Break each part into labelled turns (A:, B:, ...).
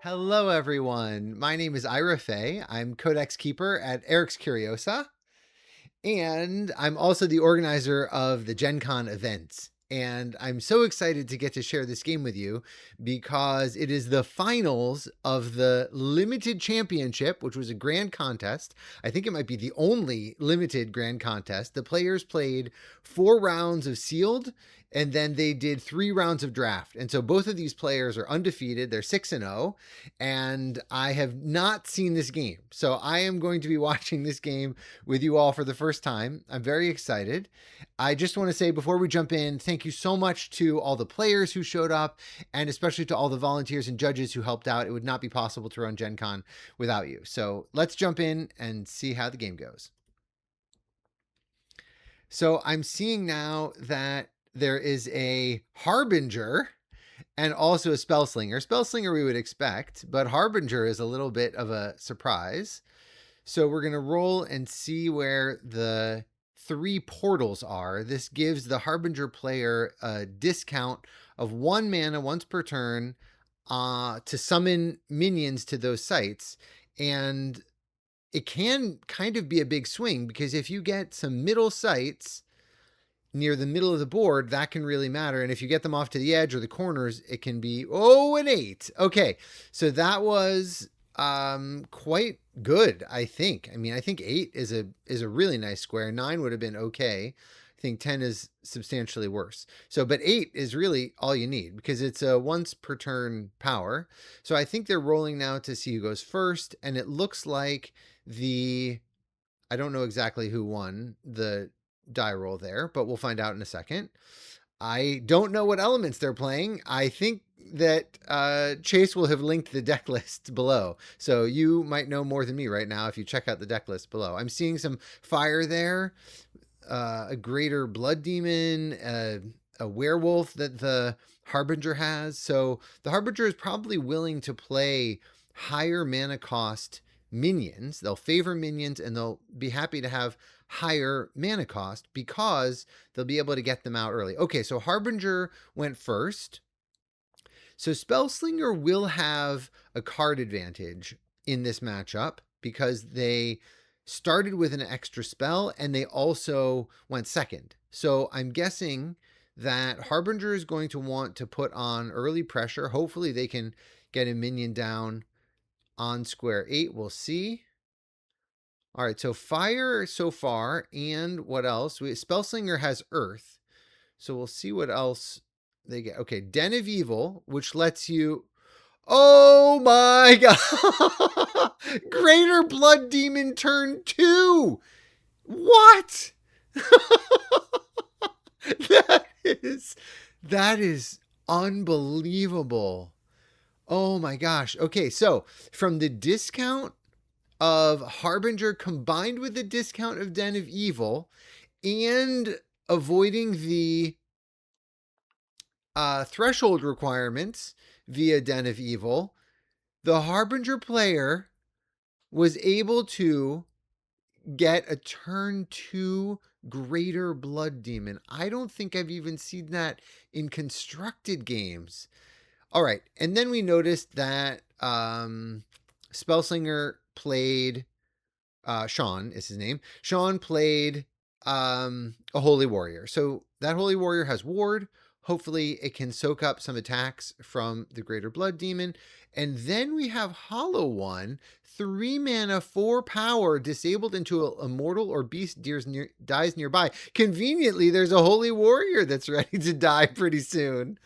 A: Hello, everyone. My name is Ira Fay. I'm Codex Keeper at Erik's Curiosa, and I'm also the organizer of the Gen Con events. And I'm so excited to get to share this game with you because it is the finals of the Limited Championship, which was a grand contest. I think it might be the only limited grand contest. The players played 4 rounds of sealed, and then they did 3 rounds of draft. And so both of these players are undefeated. They're 6-0, and I have not seen this game. So I am going to be watching this game with you all for the first time. I'm very excited. I just want to say before we jump in, thank you so much to all the players who showed up, and especially to all the volunteers and judges who helped out. It would not be possible to run Gen Con without you. So let's jump in and see how the game goes. So I'm seeing now that there is a Harbinger and also a Spellslinger. Spellslinger we would expect, but Harbinger is a little bit of a surprise. So we're going to roll and see where the 3 portals are. This gives the Harbinger player a discount of 1 mana once per turn to summon minions to those sites. And it can kind of be a big swing because if you get some middle sites near the middle of the board, that can really matter. And if you get them off to the edge or the corners, it can be, an 8. Okay, so that was quite good, I think. I mean, I think 8 is a really nice square. 9 would have been okay. I think 10 is substantially worse. So, but 8 is really all you need because it's a once per turn power. So I think they're rolling now to see who goes first. And it looks like I don't know exactly who won the die roll there, but we'll find out in a second. I don't know what elements they're playing. I think that Chase will have linked the deck list below. So you might know more than me right now if you check out the deck list below. I'm seeing some fire there, a greater blood demon, a werewolf that the Harbinger has. So the Harbinger is probably willing to play higher mana cost minions. They'll favor minions and they'll be happy to have higher mana cost because they'll be able to get them out early. Okay, so Harbinger went first. So Spellslinger will have a card advantage in this matchup because they started with an extra spell and they also went second. So I'm guessing that Harbinger is going to want to put on early pressure. Hopefully they can get a minion down on square 8. We'll see. All right, so fire so far, and what else? Spellslinger has earth, so we'll see what else they get. Okay, Den of Evil, which lets you... Oh my god! Greater Blood Demon turn 2! What? That is unbelievable. Oh my gosh. Okay, so from the discount of Harbinger combined with the discount of Den of Evil and avoiding the threshold requirements via Den of Evil, the Harbinger player was able to get a turn 2 greater blood demon. I don't think I've even seen that in constructed games. All right, and then we noticed that Spellslinger played Sean is his name. Sean played a Holy Warrior. So that Holy Warrior has Ward. Hopefully it can soak up some attacks from the Greater Blood Demon. And then we have Hollow One, 3 mana, 4 power, disabled until a mortal or beast dies nearby. Conveniently, there's a Holy Warrior that's ready to die pretty soon.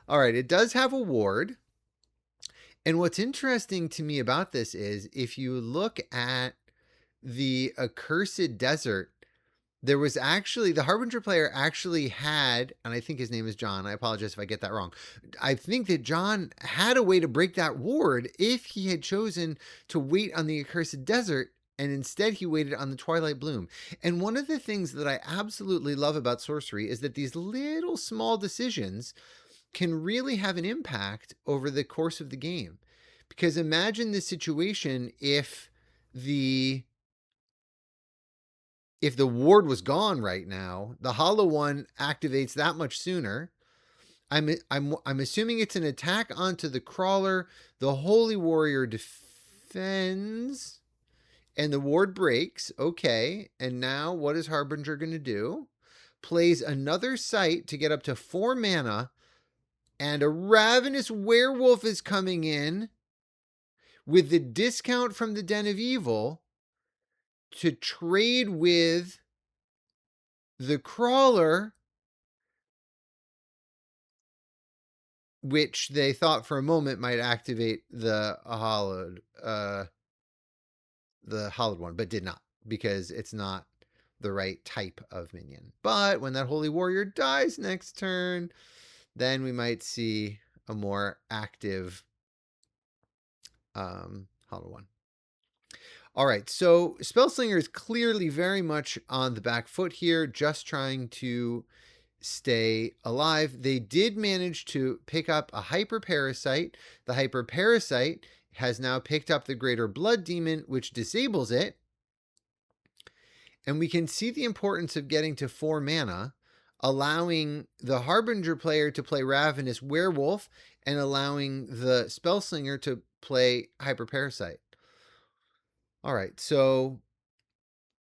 A: All right, it does have a ward. And what's interesting to me about this is if you look at the Accursed Desert, there was actually, the Harbinger player actually had, and I think his name is John. I apologize if I get that wrong. I think that John had a way to break that ward if he had chosen to wait on the Accursed Desert, and instead he waited on the Twilight Bloom. And one of the things that I absolutely love about Sorcery is that these little small decisions can really have an impact over the course of the game. Because imagine the situation if the ward was gone right now, the Hollow One activates that much sooner. I'm assuming it's an attack onto the crawler. The Holy Warrior defends, and the ward breaks. Okay, and now what is Harbinger going to do? Plays another site to get up to 4 mana, and a Ravenous Werewolf is coming in with the discount from the Den of Evil to trade with the crawler, which they thought for a moment might activate the hollowed one, but did not, because it's not the right type of minion. But when that Holy Warrior dies next turn, then we might see a more active hollow one. All right, so Spellslinger is clearly very much on the back foot here, just trying to stay alive. They did manage to pick up a Hyper Parasite. The Hyper Parasite has now picked up the Greater Blood Demon, which disables it. And we can see the importance of getting to 4 mana, allowing the Harbinger player to play Ravenous Werewolf and allowing the Spellslinger to play Hyper Parasite. All right, so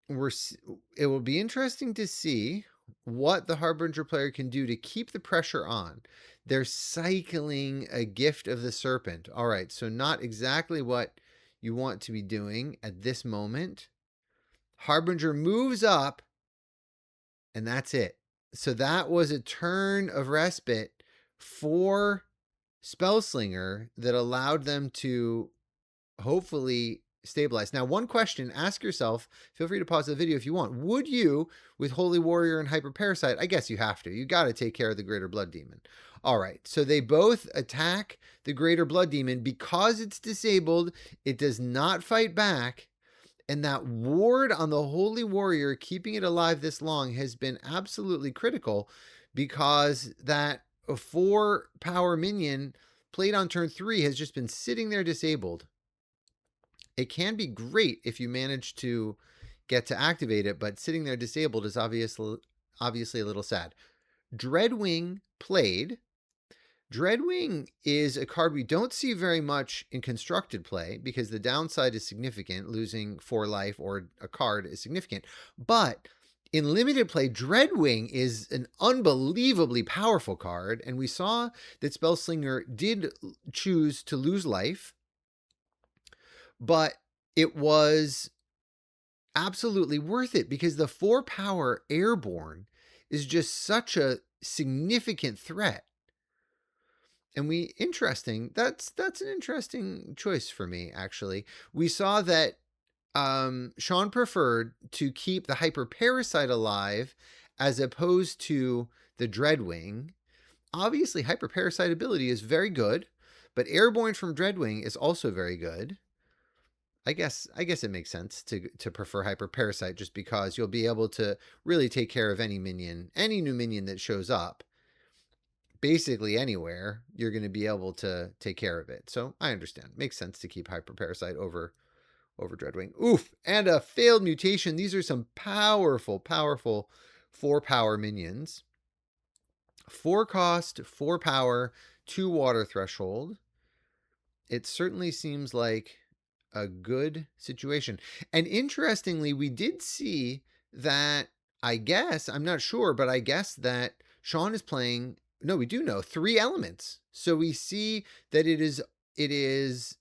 A: it will be interesting to see what the Harbinger player can do to keep the pressure on. They're cycling a Gift of the Serpent. All right, so not exactly what you want to be doing at this moment. Harbinger moves up, and that's it. So that was a turn of respite for Spellslinger that allowed them to hopefully stabilize. Now, one question, ask yourself, feel free to pause the video if you want. Would you, with Holy Warrior and Hyper Parasite, I guess you have to. You got to take care of the Greater Blood Demon. All right, so they both attack the Greater Blood Demon. Because it's disabled, it does not fight back. And that ward on the Holy Warrior, keeping it alive this long, has been absolutely critical, because that 4 power minion played on turn 3 has just been sitting there disabled. It can be great if you manage to get to activate it, but sitting there disabled is obviously a little sad. Dreadwing played. Dreadwing is a card we don't see very much in constructed play, because the downside is significant. Losing 4 life or a card is significant. But in limited play, Dreadwing is an unbelievably powerful card, and we saw that Spellslinger did choose to lose life, but it was absolutely worth it, because the 4 power Airborne is just such a significant threat. And that's an interesting choice for me, actually. We saw that Sean preferred to keep the Hyper Parasite alive as opposed to the Dreadwing. Obviously, Hyper Parasite ability is very good, but Airborne from Dreadwing is also very good. I guess it makes sense to prefer Hyper Parasite, just because you'll be able to really take care of any new minion that shows up. Basically anywhere, you're going to be able to take care of it. So I understand. Makes sense to keep Hyper Parasite over Dreadwing. Oof, and a failed mutation. These are some powerful 4 power minions. 4 cost, 4 power, 2 water threshold. It certainly seems like a good situation. And interestingly, we did see that, I'm not sure, but I guess that Sean is playing, no, we do know 3 elements. So we see that it is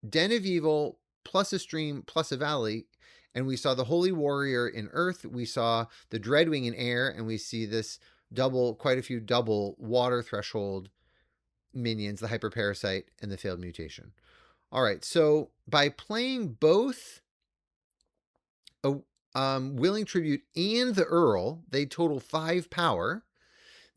A: Den of Evil plus a stream plus a valley. And we saw the Holy Warrior in earth. We saw the Dreadwing in air, and we see this quite a few double water threshold minions, the Hyper Parasite and the failed mutation. All right, so by playing both a Willing Tribute and the Earl, they total 5 power.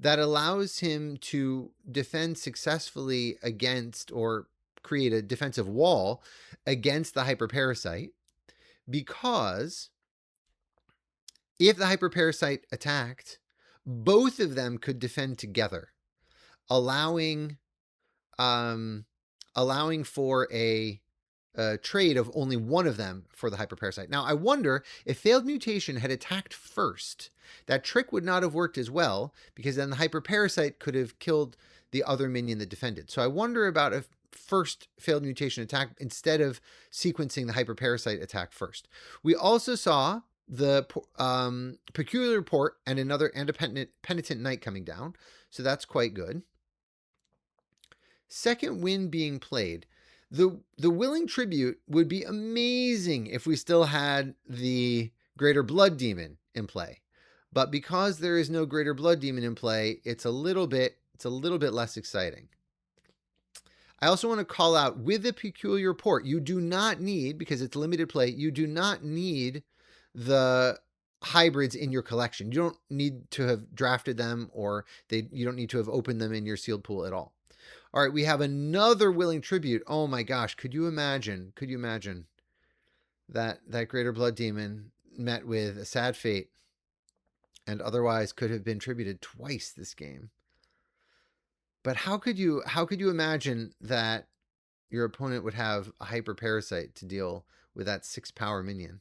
A: That allows him to defend successfully against, or create a defensive wall against, the Hyper Parasite. Because if the Hyper Parasite attacked, both of them could defend together, allowing for a trade of only one of them for the hyperparasite. Now, I wonder if failed mutation had attacked first, that trick would not have worked as well, because then the hyperparasite could have killed the other minion that defended. So I wonder about if first failed mutation attack instead of sequencing the hyperparasite attack first. We also saw the peculiar port and a penitent knight coming down, so that's quite good. Second wind being played. The willing tribute would be amazing if we still had the greater blood demon in play, but because there is no greater blood demon in play, it's a little bit less exciting. I also want to call out, with the peculiar port, you do not need, because it's limited play, you do not need the hybrids in your collection. You don't need to have drafted them, or you don't need to have opened them in your sealed pool at all. All right, we have another willing tribute. Oh my gosh, could you imagine that greater blood demon met with a sad fate and otherwise could have been tributed twice this game? But how could you imagine that your opponent would have a hyper parasite to deal with that 6 power minion?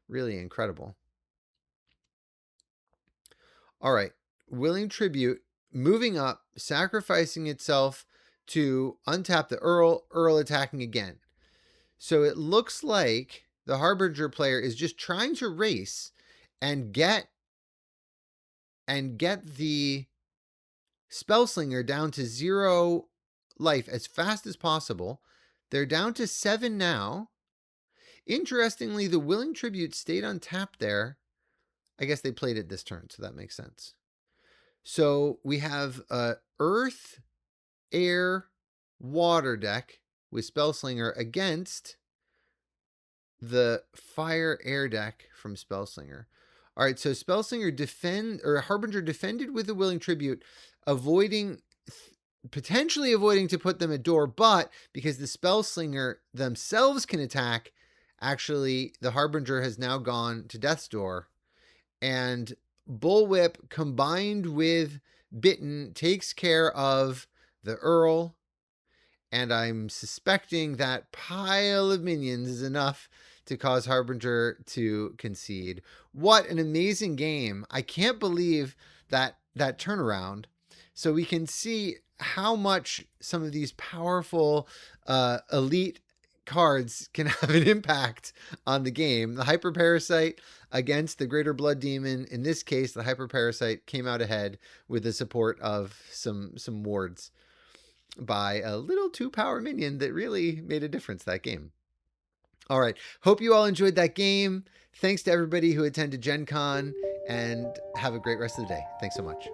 A: Really incredible. All right, willing tribute moving up, sacrificing itself to untap the Earl attacking again. So it looks like the Harbinger player is just trying to race and get the Spellslinger down to 0 life as fast as possible. They're down to 7 now. Interestingly, the willing tribute stayed untapped there. I guess they played it this turn, so that makes sense. So we have a Earth, Air, Water deck with Spellslinger against the Fire Air deck from Spellslinger. All right, so Spellslinger Harbinger defended with the willing tribute, potentially avoiding to put them at door, but because the Spellslinger themselves can attack, actually the Harbinger has now gone to death's door, and Bullwhip combined with Bitten takes care of the Earl, and I'm suspecting that pile of minions is enough to cause Harbinger to concede. What an amazing game. I can't believe that turnaround. So we can see how much some of these powerful elite cards can have an impact on the game. The Hyperparasite against the Greater Blood Demon. In this case, the Hyperparasite came out ahead with the support of some wards by a little 2-power minion that really made a difference that game. All right. Hope you all enjoyed that game. Thanks to everybody who attended Gen Con, and have a great rest of the day. Thanks so much.